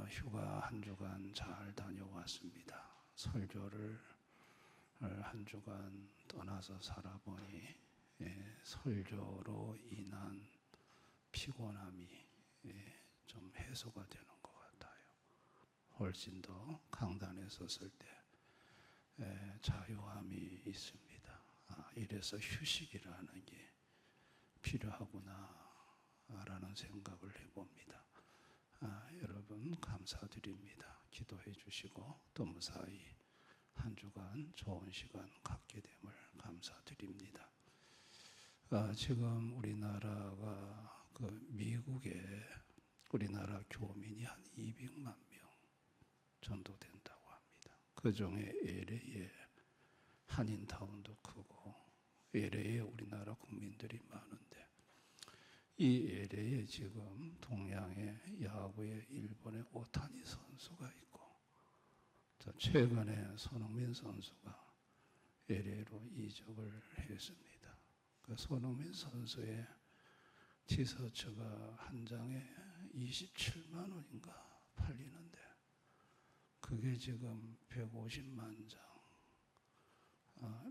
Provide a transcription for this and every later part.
휴가 한 주간 잘 다녀왔습니다. 설교를 한 주간 떠나서 살아보니 설교로 인한 피곤함이 좀 해소가 되는 것 같아요. 훨씬 더 강단에 섰을 때 자유함이 있습니다. 이래서 휴식이라는 게 필요하구나 라는 생각을 해봅니다. 여러분 감사드립니다. 기도해 주시고 또 무사히 한 주간 좋은 시간 갖게 됨을 감사드립니다. 지금 우리나라가 미국에 우리나라 교민이 한 200만 명 정도 된다고 합니다. 그 중에 LA에 한인타운도 크고 LA에 우리나라 국민들이 많은데 이 LA에 지금 동양의 야구에 일본의 오타니 선수가 있고 최근에 손흥민 선수가 LA로 이적을 했습니다. 그 손흥민 선수의 티셔츠가 한 장에 27만 원인가 팔리는데 그게 지금 150만 장,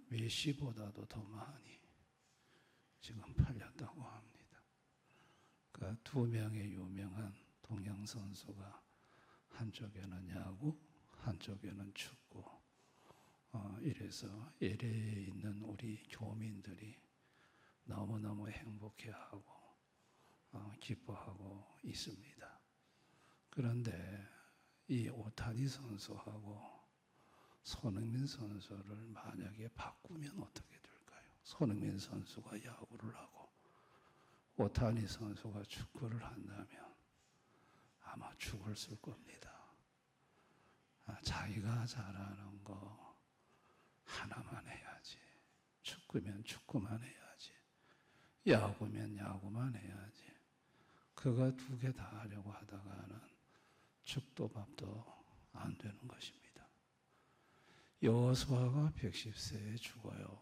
메시보다도 더 많이 지금 팔렸다고 합니다. 그 두 명의 유명한 동양 선수가 한쪽에는 야구, 한쪽에는 축구. 이래서 LA에 있는 우리 교민들이 너무너무 행복해하고 기뻐하고 있습니다. 그런데 이 오타니 선수하고 손흥민 선수를 만약에 바꾸면 어떻게 될까요? 손흥민 선수가 야구를 하고 오타니 선수가 축구를 한다면 아마 죽을 쓸 겁니다. 자기가 잘하는 거 하나만 해야지. 축구면 축구만 해야지. 야구면 야구만 해야지. 그거 두 개 다 하려고 하다가는 죽도 밥도 안 되는 것입니다. 여호수아가 110세에 죽어요.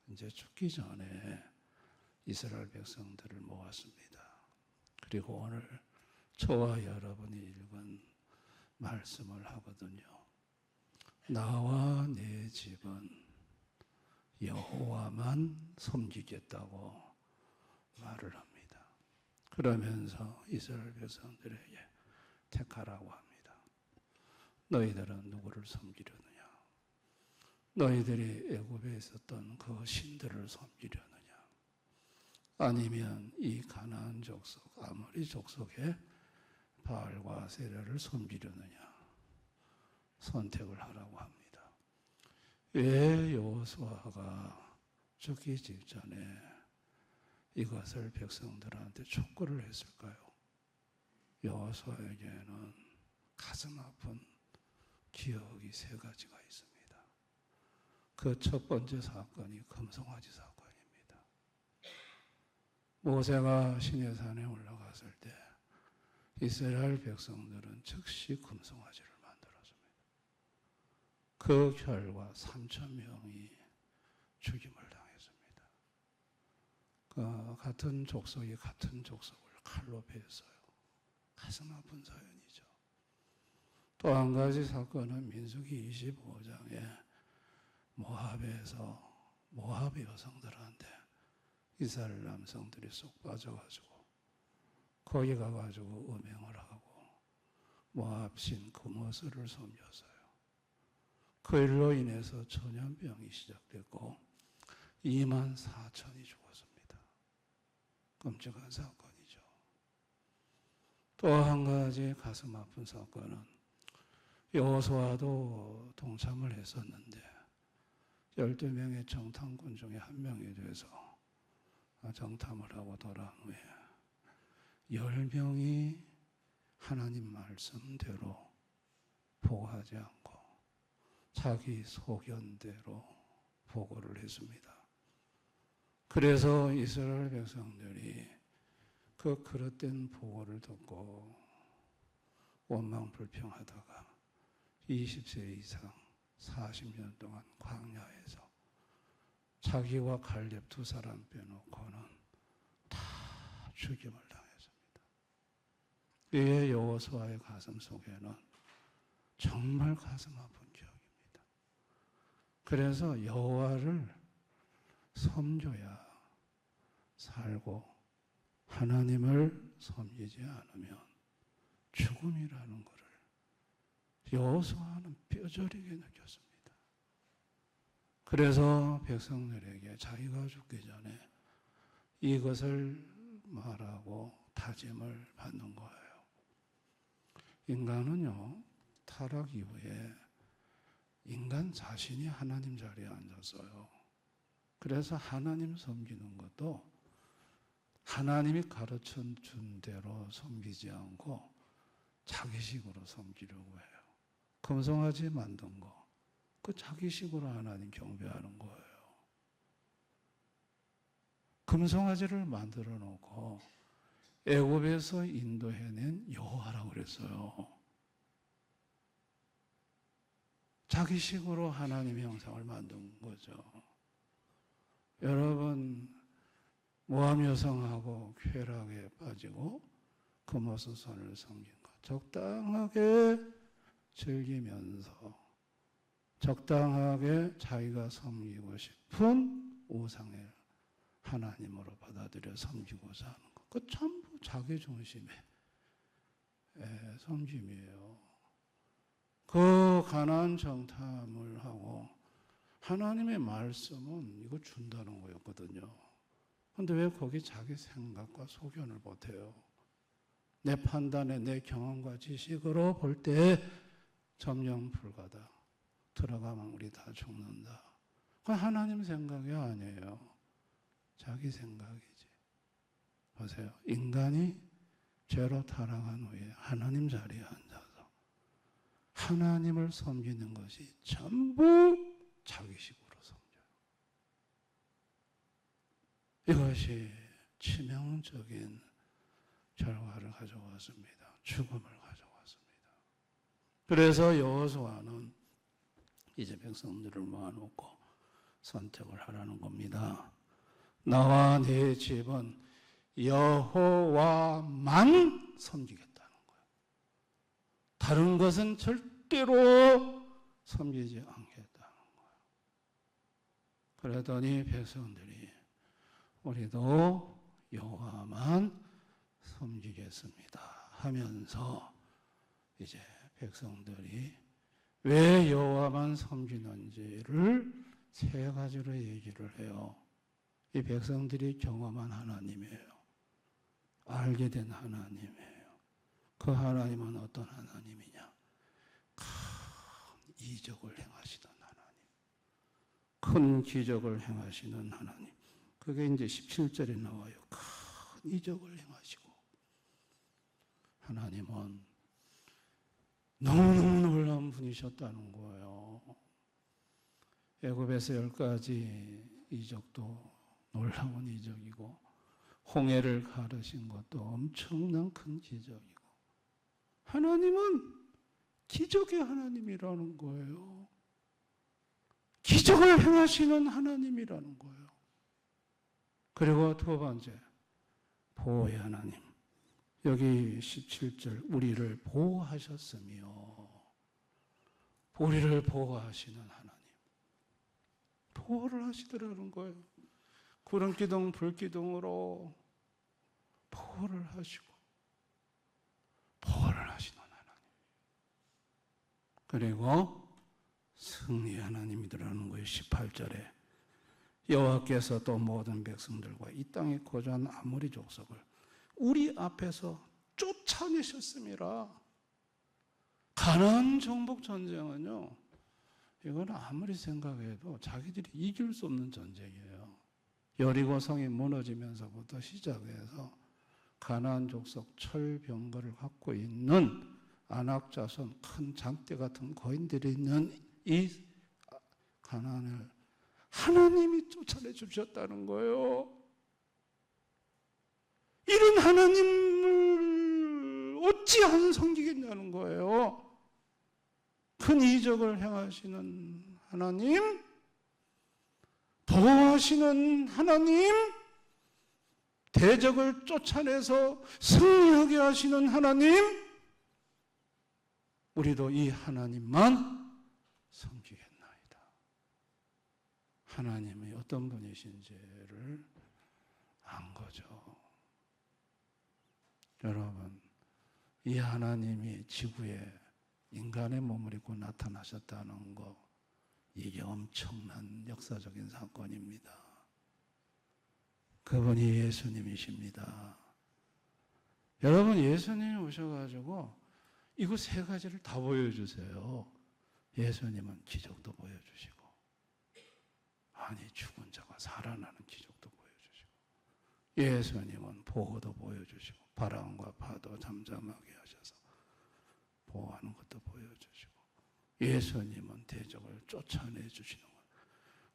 이제 죽기 전에 이스라엘 백성들을 모았습니다. 그리고 오늘 저와 여러분이 읽은 말씀을 하거든요. 나와 내 집은 여호와만 섬기겠다고 말을 합니다. 그러면서 이스라엘 백성들에게 택하라고 합니다. 너희들은 누구를 섬기려느냐? 너희들이 애굽에 있었던 그 신들을 섬기려느냐? 아니면 이 가나안 족속, 아모리 족속의 바알과 세라를 섬기려느냐? 선택을 하라고 합니다. 왜 여호수아가 죽기 직전에 이것을 백성들한테 촉구를 했을까요? 여호수아에게는 가슴 아픈 기억이 세 가지가 있습니다. 그 첫 번째 사건이 금송아지 사건입니다. 모세가 시내산에 올라갔을 때 이스라엘 백성들은 즉시 금송아지를 만들었습니다. 그 결과 3,000명이 죽임을 당했습니다. 같은 족속이 같은 족속을 칼로 베었어요. 가슴 아픈 사연이죠. 또 한 가지 사건은 민수기 25장에 모압에서 모압 여성들한테 이스라엘 남성들이 쏙 빠져가지고 거기 가가지고 음행을 하고 모압 신 그모스를 섬겼어요. 그 일로 인해서 전염병이 시작됐고 24,000이 죽었습니다. 끔찍한 사건이죠. 또 한 가지 가슴 아픈 사건은 여호수아도 동참을 했었는데 12명의 정탐꾼 중에 한 명이 돼서 정탐을 하고 돌아온 후에 10명이 하나님 말씀대로 보고하지 않고 자기 소견대로 보고를 했습니다. 그래서 이스라엘 백성들이 그 그릇된 보고를 듣고 원망불평하다가 20세 이상 40년 동안 광야에서 자기와 갈렙 두 사람 빼놓고는 다 죽임을 당했습니다. 이에 여호수아의 가슴 속에는 정말 가슴 아픈 기억입니다. 그래서 여호와를 섬겨야 살고 하나님을 섬기지 않으면 죽음이라는 것을 여호수아는 뼈저리게 느꼈습니다. 그래서 백성들에게 자기가 죽기 전에 이것을 말하고 다짐을 받는 거예요. 인간은요, 타락 이후에 인간 자신이 하나님 자리에 앉았어요. 그래서 하나님 섬기는 것도 하나님이 가르쳐 준 대로 섬기지 않고 자기식으로 섬기려고 해요. 금송아지 만든 거, 그 자기식으로 하나님 경배하는 거예요. 금송아지를 만들어 놓고 애굽에서 인도해낸 여호와라고 그랬어요. 자기식으로 하나님의 형상을 만든 거죠. 여러분, 모함 여성하고 쾌락에 빠지고 금오수선을 섬긴 것 적당하게 즐기면서 적당하게 자기가 섬기고 싶은 우상을 하나님으로 받아들여 섬기고자 하는 것, 그 전부 자기 중심의 섬김이에요. 그 가나안 정탐을 하고 하나님의 말씀은 이거 준다는 거였거든요. 그런데 왜 거기 자기 생각과 소견을 못해요? 내 판단에 내 경험과 지식으로 볼 때 점령 불가다. 들어가면 우리 다 죽는다. 그건 하나님 생각이 아니에요. 자기 생각이지. 보세요. 인간이 죄로 타락한 후에 하나님 자리에 앉아서 하나님을 섬기는 것이 전부 자기식으로 섬겨요. 이것이 치명적인 결과를 가져왔습니다. 죽음을 가져왔습니다. 그래서 여호수아는 이제 백성들을 모아놓고 선택을 하라는 겁니다. 나와 내 집은 여호와만 섬기겠다는 거예요. 다른 것은 절대로 섬기지 않겠다는 거예요. 그러더니 백성들이 우리도 여호와만 섬기겠습니다 하면서 이제 백성들이 왜 여호와만 섬기는지를 세 가지로 얘기를 해요. 이 백성들이 경험한 하나님이에요. 알게 된 하나님이에요. 그 하나님은 어떤 하나님이냐? 큰 이적을 행하시던 하나님. 큰 기적을 행하시는 하나님. 그게 이제 17절에 나와요. 큰 이적을 행하시고. 하나님은 너무너무 놀라운 분이셨다는 거예요. 애굽에서 10가지 이적도 놀라운 이적이고 홍해를 가르신 것도 엄청난 큰 기적이고 하나님은 기적의 하나님이라는 거예요. 기적을 행하시는 하나님이라는 거예요. 그리고 두 번째, 보호의 하나님. 여기 17절 우리를 보호하셨으며 우리를 보호하시는 하나님. 보호를 하시더라는 거예요. 구름기둥, 불기둥으로 보호를 하시고 보호를 하시는 하나님. 그리고 승리의 하나님이더라는 거예요. 18절에 여호와께서 또 모든 백성들과 이 땅에 거주한 아모리 족속을 우리 앞에서 쫓아내셨음이라. 가나안 정복 전쟁은요, 이건 아무리 생각해도 자기들이 이길 수 없는 전쟁이에요. 여리고 성이 무너지면서부터 시작해서 가나안 족속 철병거를 갖고 있는 아낙 자손 큰 장대 같은 거인들이 있는 이 가나안을 하나님이 쫓아내 주셨다는 거예요. 이런 하나님을 어찌 안 섬기겠냐는 거예요. 큰 이적을 행하시는 하나님, 보호하시는 하나님, 대적을 쫓아내서 승리하게 하시는 하나님, 우리도 이 하나님만 섬기겠나이다. 하나님이 어떤 분이신지를 안 거죠. 여러분, 이 하나님이 지구에 인간의 몸을 입고 나타나셨다는 거, 이게 엄청난 역사적인 사건입니다. 그분이 예수님이십니다. 여러분, 예수님이 오셔가지고 이거 세 가지를 다 보여주세요. 예수님은 기적도 보여주시고, 아니 죽은 자가 살아나는 기적도 보여주시고, 예수님은 보호도 보여주시고, 바람과 파도 잠잠하게 하셔서 보호하는 것도 보여주시고, 예수님은 대적을 쫓아내 주시는 것,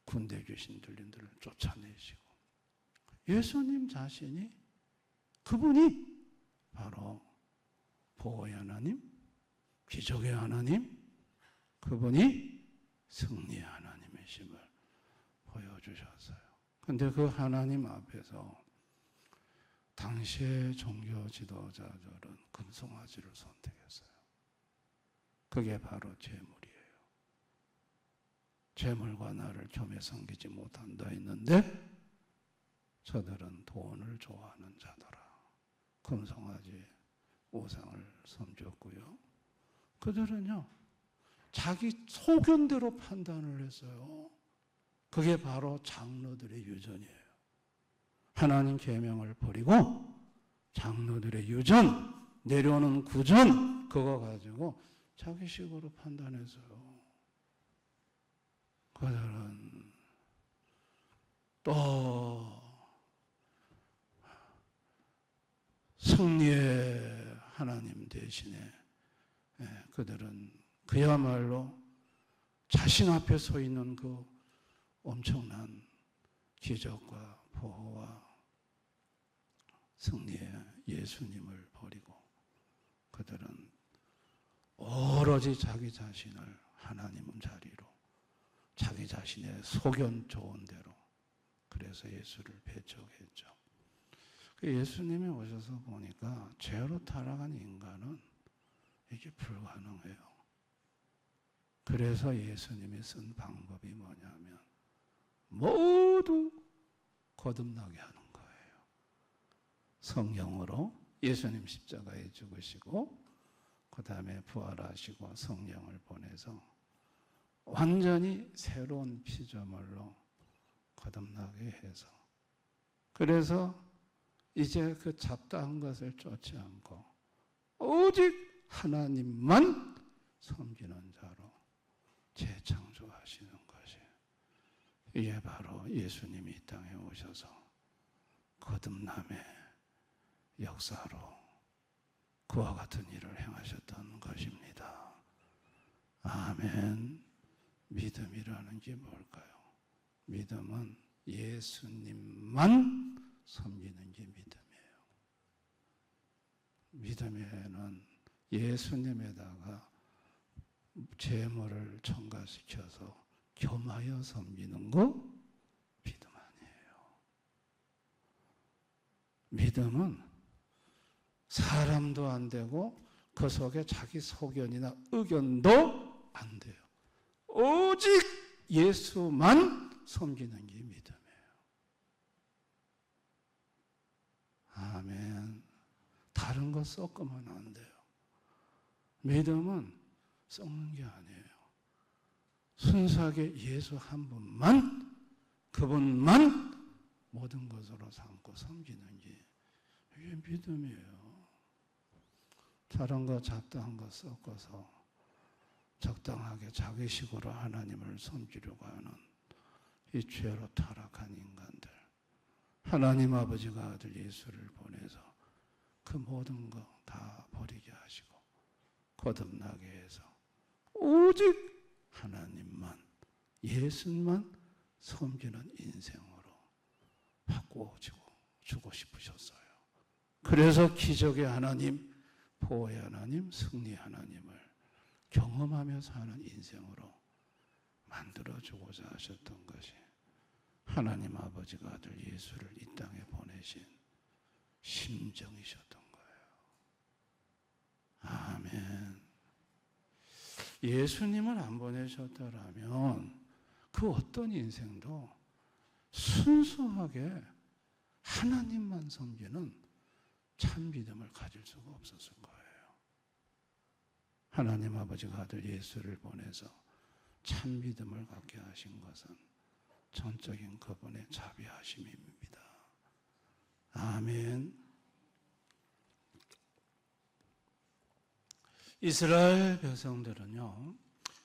군대 귀신 들린들을 쫓아내시고, 예수님 자신이, 그분이 바로 보호의 하나님, 기적의 하나님, 그분이 승리의 하나님이심을 보여주셨어요. 그런데 그 하나님 앞에서 당시의 종교 지도자들은 금송아지를 선택했어요. 그게 바로 재물이에요. 재물과 나를 겸해 섬기지 못한다 했는데, 저들은 돈을 좋아하는 자더라. 금송아지 우상을 섬겼고요. 그들은요, 자기 소견대로 판단을 했어요. 그게 바로 장로들의 유전이에요. 하나님 계명을 버리고 장로들의 유전, 내려오는 구전, 그거 가지고 자기식으로 판단했어요. 그들은 또 승리의 하나님 대신에 그들은 그야말로 자신 앞에 서 있는 그 엄청난 기적과 보호와 승리의 예수님을 버리고, 그들은 오로지 자기 자신을 하나님 자리로, 자기 자신의 소견 좋은 대로, 그래서 예수를 배척했죠. 예수님이 오셔서 보니까 죄로 타락한 인간은 이게 불가능해요. 그래서 예수님이 쓴 방법이 뭐냐면 모두 거듭나게 하는 거예요. 성령으로 예수님 십자가에 죽으시고 그 다음에 부활하시고 성령을 보내서 완전히 새로운 피조물로 거듭나게 해서, 그래서 이제 그 잡다한 것을 쫓지 않고 오직 하나님만 섬기는 자로 재창조하시는 것이, 이게 바로 예수님이 이 땅에 오셔서 거듭남의 역사로 그와 같은 일을 행하셨던 것입니다. 아멘. 믿음이라는 게 뭘까요? 믿음은 예수님만 섬기는 게 믿음이에요. 믿음에는 예수님에다가 재물을 첨가시켜서 겸하여 섬기는 거 믿음 아니에요. 믿음은 사람도 안 되고 그 속에 자기 소견이나 의견도 안 돼요. 오직 예수만 섬기는 게 믿음이에요. 아멘. 다른 거 섞으면 안 돼요. 믿음은 섞는 게 아니에요. 순수하게 예수 한 분만, 그분만 모든 것으로 삼고 섬기는 게 이게 믿음이에요. 다른 거 잡다한 거 섞어서 적당하게 자기식으로 하나님을 섬기려고 하는 이 죄로 타락한 인간들, 하나님 아버지가 아들 예수를 보내서 그 모든 거 다 버리게 하시고 거듭나게 해서 오직 하나님만, 예수만 섬기는 인생으로 바꿔주고 싶으셨어요. 그래서 기적의 하나님, 보호의 하나님, 승리의 하나님을 경험하며 사는 인생으로 만들어주고자 하셨던 것이 하나님 아버지가 아들 예수를 이 땅에 보내신 심정이셨던 거예요. 아멘. 예수님을 안 보내셨더라면 그 어떤 인생도 순수하게 하나님만 섬기는 참 믿음을 가질 수가 없었을 거예요. 하나님 아버지가 아들 예수를 보내서 참 믿음을 갖게 하신 것은 전적인 그분의 자비하심입니다. 아멘. 이스라엘 백성들은요,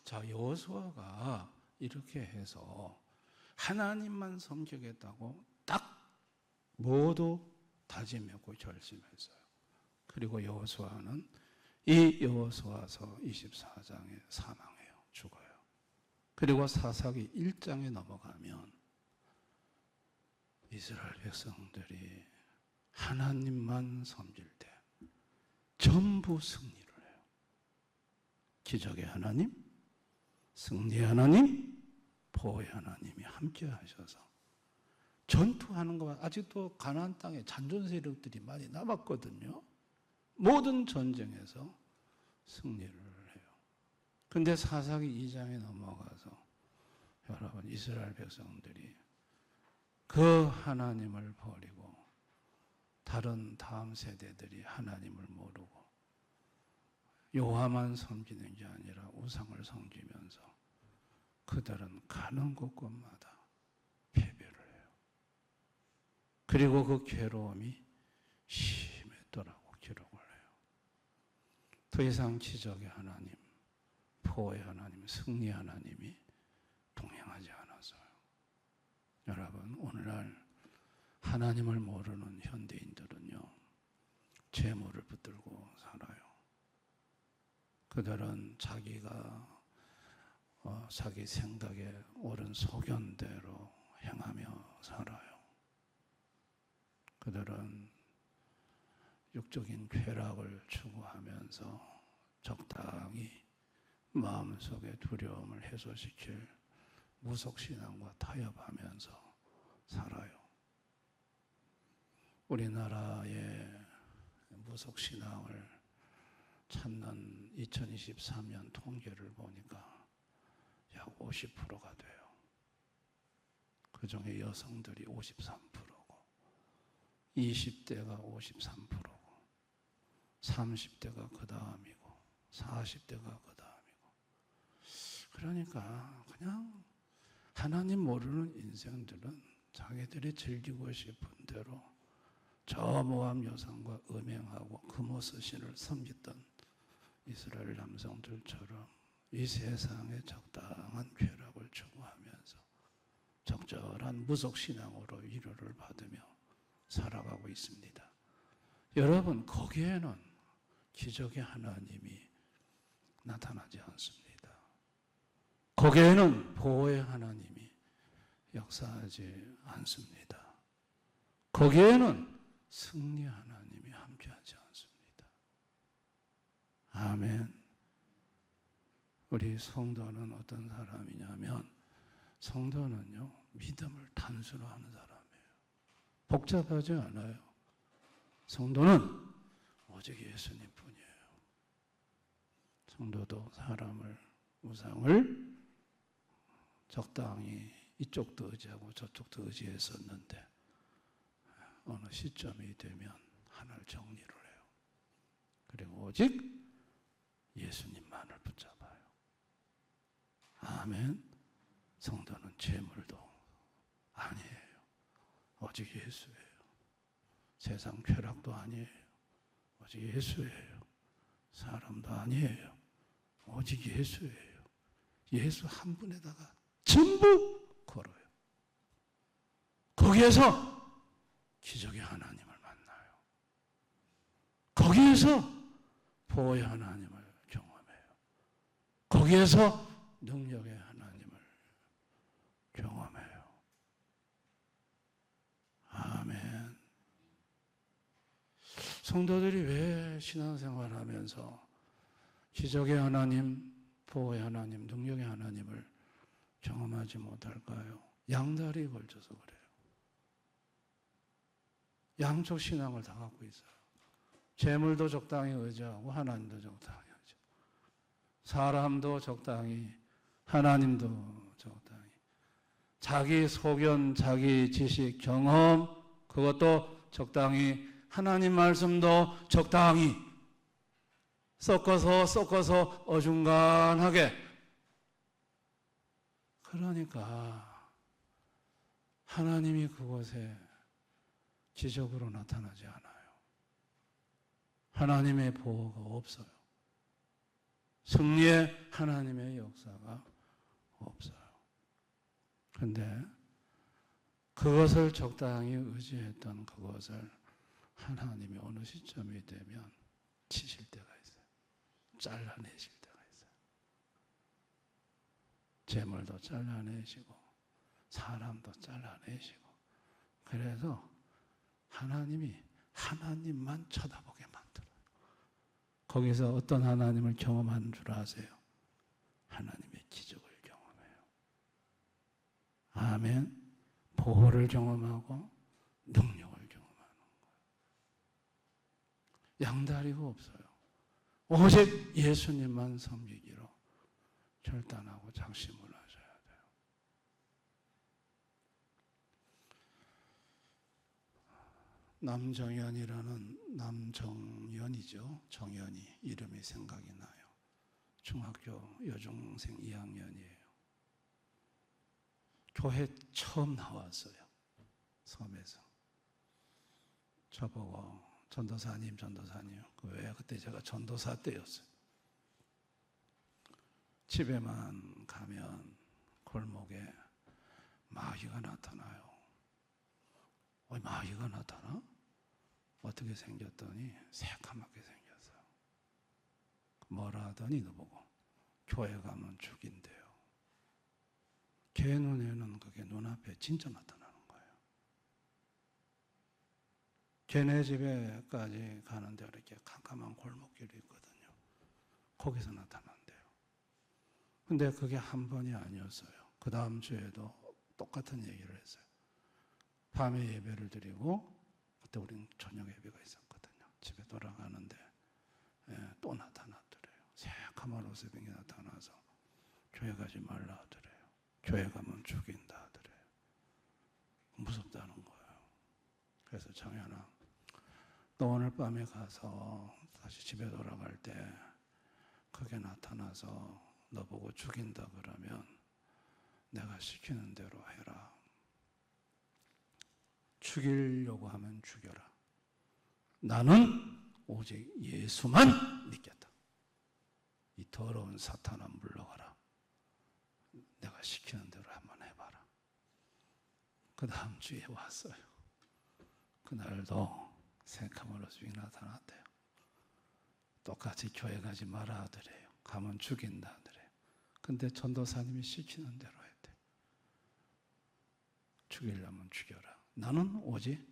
자, 여호수아가 이렇게 해서 하나님만 섬기겠다고 딱 모두 다짐했고 결심했어요. 그리고 여호수아는 이 여호수아서 24장에 사망해요. 죽어요. 그리고 사사기 1장에 넘어가면 이스라엘 백성들이 하나님만 섬길 때 전부 승리를 해요. 기적의 하나님, 승리의 하나님, 보호의 하나님이 함께 하셔서 전투하는 것, 아직도 가나안 땅에 잔존 세력들이 많이 남았거든요. 모든 전쟁에서 승리를 해요. 그런데 사사기 2장에 넘어가서 여러분 이스라엘 백성들이 그 하나님을 버리고 다른 다음 세대들이 하나님을 모르고 여호와만 섬기는 게 아니라 우상을 섬기면서 그들은 가는 곳곳마다 패배를 해요. 그리고 그 괴로움이 심했더라고 기록을 해요. 더 이상 기적의 하나님, 보호의 하나님, 승리의 하나님이 동행하지 않아서요. 여러분 오늘날 하나님을 모르는 현대인들은요, 재물을 붙들고 살아요. 그들은 자기가 자기 생각에 옳은 소견대로 행하며 살아요. 그들은 육적인 쾌락을 추구하면서 적당히 마음속의 두려움을 해소시킬 무속신앙과 타협하면서 살아요. 우리나라의 무속신앙을 찾는 2023년 통계를 보니까 약 50%가 돼요. 그 중에 여성들이 53%고 20대가 53%고 30대가 그 다음이고 40대가 그 다음이고, 그러니까 그냥 하나님 모르는 인생들은 자기들이 즐기고 싶은 대로 저 모함 여성과 음행하고 금오스 신을 섬겼던 이스라엘 남성들처럼 이 세상에 적당한 쾌락을 추구하면서 적절한 무속신앙으로 위로를 받으며 살아가고 있습니다. 여러분 거기에는 기적의 하나님이 나타나지 않습니다. 거기에는 보호의 하나님이 역사하지 않습니다. 거기에는 승리 하나님이 함께하지 않습니다. 아멘. 우리 성도는 어떤 사람이냐면, 성도는요 믿음을 단수로 하는 사람이에요. 복잡하지 않아요. 성도는 오직 예수님뿐이에요. 성도도 사람을, 우상을 적당히 이쪽도 의지하고 저쪽도 의지했었는데 어느 시점이 되면 하나를 정리를 해요. 그리고 오직 예수님만을 붙잡아요. 아멘. 성도는 재물도 아니에요. 오직 예수예요. 세상 쾌락도 아니에요. 오직 예수예요. 사람도 아니에요. 오직 예수예요. 예수 한 분에다가 전부 걸어요. 거기에서 기적의 하나님을 만나요. 거기에서 보호의 하나님을 경험해요. 거기에서 능력의 하나님을 경험해요. 아멘. 성도들이 왜 신앙생활 하면서 기적의 하나님, 보호의 하나님, 능력의 하나님을 경험하지 못할까요? 양다리에 걸쳐서 그래요. 양쪽 신앙을 다 갖고 있어요. 재물도 적당히 의지하고 하나님도 적당히 의지하고 사람도 적당히 하나님도 적당히 자기 소견, 자기 지식, 경험 그것도 적당히 하나님 말씀도 적당히 섞어서 어중간하게 그러니까 하나님이 그곳에 기적으로 나타나지 않아요. 하나님의 보호가 없어요. 승리의 하나님의 역사가 없어요. 그런데 그것을 적당히 의지했던 그것을 하나님이 어느 시점이 되면 치실 때가 있어요. 잘라내실 때가 있어요. 재물도 잘라내시고 사람도 잘라내시고 그래서 하나님이 하나님만 쳐다보게 만들어요. 거기서 어떤 하나님을 경험하는 줄 아세요? 하나님의 기적을 경험해요. 아멘. 보호를 경험하고 능력을 경험하는 거예요. 양다리가 없어요. 오직 예수님만 섬기기로 결단하고 작심을 하셔야 돼요. 남정연이라는 남정연이죠. 정연이 이름이 생각이 나요. 중학교 여중생 2학년이에요. 교회 처음 나왔어요. 섬에서. 저보고 전도사님. 왜 그때 제가 전도사 때였어요. 집에만 가면 골목에 마귀가 나타나요. 마귀가 나타나? 어떻게 생겼더니 새까맣게 생겼어요. 뭐라 하더니 너보고 교회 가면 죽인대요. 걔 눈에는 그게 눈앞에 진짜 나타나는 거예요. 걔네 집에까지 가는데 이렇게 캄캄한 골목길이 있거든요. 거기서 나타난대요. 근데 그게 한 번이 아니었어요. 그 다음 주에도 똑같은 얘기를 했어요. 밤에 예배를 드리고 그때 우린 저녁 예배가 있었거든요. 집에 돌아가는데 또 나타났더래요. 새까만 옷에 병이 나타나서 교회 가지 말라 하더래요. 교회 가면 죽인다 하더래요. 무섭다는 거예요. 그래서 정연아, 너 오늘 밤에 가서 다시 집에 돌아갈 때 그게 나타나서 너 보고 죽인다 그러면 내가 시키는 대로 해라. 죽이려고 하면 죽여라. 나는 오직 예수만 믿겠다. 이 더러운 사탄아 물러가라. 내가 시키는 대로 한번 해봐라. 그 다음 주에 왔어요. 그날도 새까만 옷이 나타났대요. 똑같이 교회 가지 마라 하더래요. 가면 죽인다 하더래요. 근데 전도사님이 시키는 대로 했대요. 죽이려면 죽여라. 나는 오직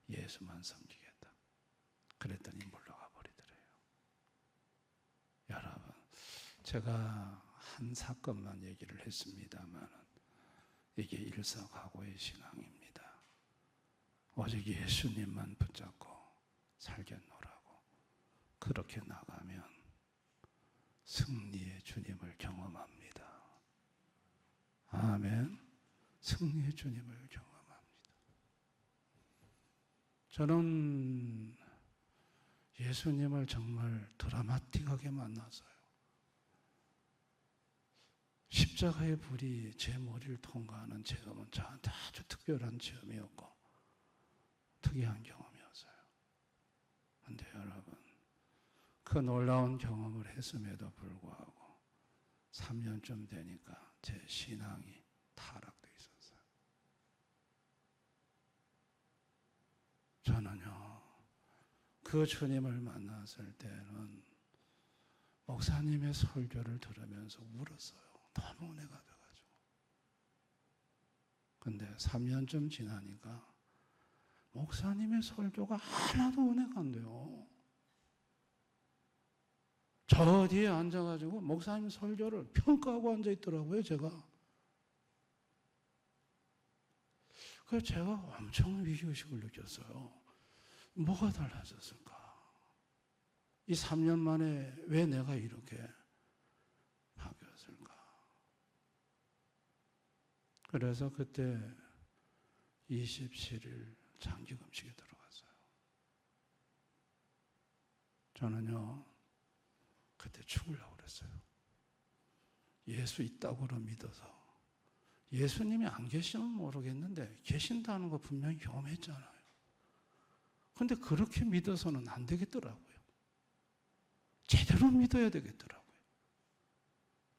예수만 섬기겠다. 그랬더니 물러가 버리더래요. 여러분, 제가 한 사건만 얘기를 했습니다만 이게 일사각오의 신앙입니다. 오직 예수님만 붙잡고 살겠노라고 그렇게 나가면 승리의 주님을 경험합니다. 아멘. 승리의 주님을 경험합니다. 저는 예수님을 정말 드라마틱하게 만났어요. 십자가의 불이 제 머리를 통과하는 체험은 저한테 아주 특별한 체험이었고 특이한 경험이었어요. 그런데 여러분, 그 놀라운 경험을 했음에도 불구하고 3년쯤 되니까 제 신앙이 타락돼 있었어요. 저는요, 그 주님을 만났을 때는 목사님의 설교를 들으면서 울었어요. 너무 은혜가 돼가지고. 근데 3년쯤 지나니까 목사님의 설교가 하나도 은혜가 안 돼요. 저 뒤에 앉아가지고 목사님 설교를 평가하고 앉아있더라고요, 제가. 그래서 제가 엄청 위기의식을 느꼈어요. 뭐가 달라졌을까? 이 3년 만에 왜 내가 이렇게 바뀌었을까? 그래서 그때 27일 장기 금식에 들어갔어요. 저는요, 그때 죽으려고 그랬어요. 예수 있다고로 믿어서. 예수님이 안 계시면 모르겠는데 계신다는 거 분명히 경험했잖아요. 근데 그렇게 믿어서는 안 되겠더라고요. 제대로 믿어야 되겠더라고요.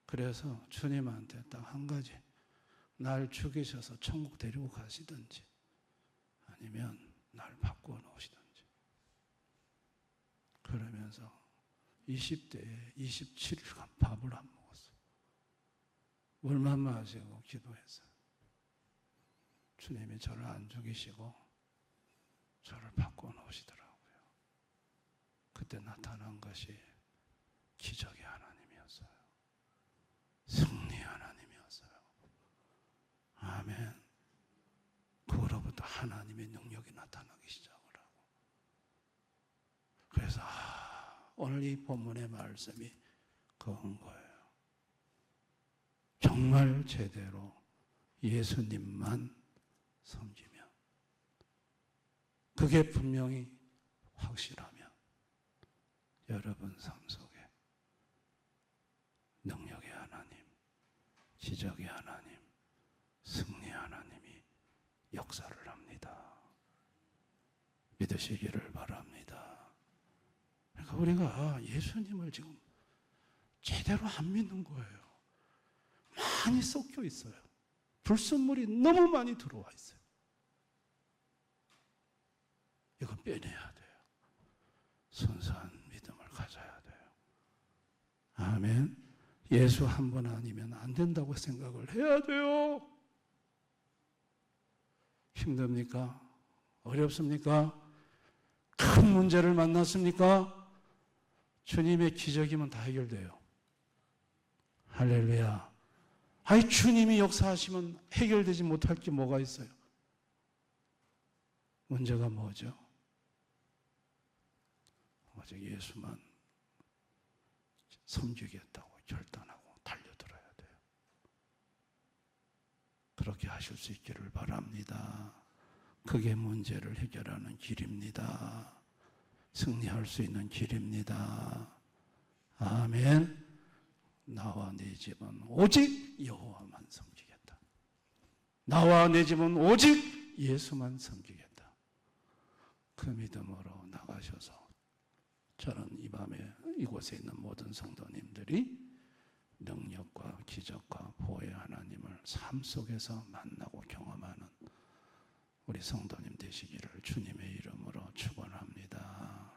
그래서 주님한테 딱 한 가지, 날 죽이셔서 천국 데리고 가시든지 아니면 날 바꾸어 놓으시든지. 그러면서 20대에 27일간 밥을 안 먹었어요. 물만 마시고 기도했어요. 주님이 저를 안 죽이시고 저를 바꾸어 놓으시더라고요. 그때 나타난 것이 기적의 하나님이었어요. 승리의 하나님이었어요. 아멘. 그로부터 하나님의 능력이 나타나기 시작을 하고. 그래서 오늘 이 본문의 말씀이 그런 거예요. 정말 제대로 예수님만 섬기면, 그게 분명히 확실하면 여러분 삶 속에 능력의 하나님, 기적의 하나님, 승리의 하나님이 역사를 합니다. 믿으시기를 바랍니다. 그러니까 우리가 예수님을 지금 제대로 안 믿는 거예요. 많이 섞여 있어요. 불순물이 너무 많이 들어와 있어요. 이건 빼내야 돼요. 순수한 믿음을 가져야 돼요. 아멘. 예수 한 분 아니면 안 된다고 생각을 해야 돼요. 힘듭니까? 어렵습니까? 큰 문제를 만났습니까? 주님의 기적이면 다 해결돼요. 할렐루야. 아이, 주님이 역사하시면 해결되지 못할 게 뭐가 있어요? 문제가 뭐죠? 오직 예수만 섬기겠다고 결단하고 달려들어야 돼요. 그렇게 하실 수 있기를 바랍니다. 그게 문제를 해결하는 길입니다. 승리할 수 있는 길입니다. 아멘. 나와 내 집은 오직 여호와만 섬기겠다. 나와 내 집은 오직 예수만 섬기겠다. 그 믿음으로 나가셔서 저는 이 밤에 이곳에 있는 모든 성도님들이 능력과 기적과 보호의 하나님을 삶 속에서 만나고 경험하는 우리 성도님 되시기를 주님의 이름으로 축원합니다.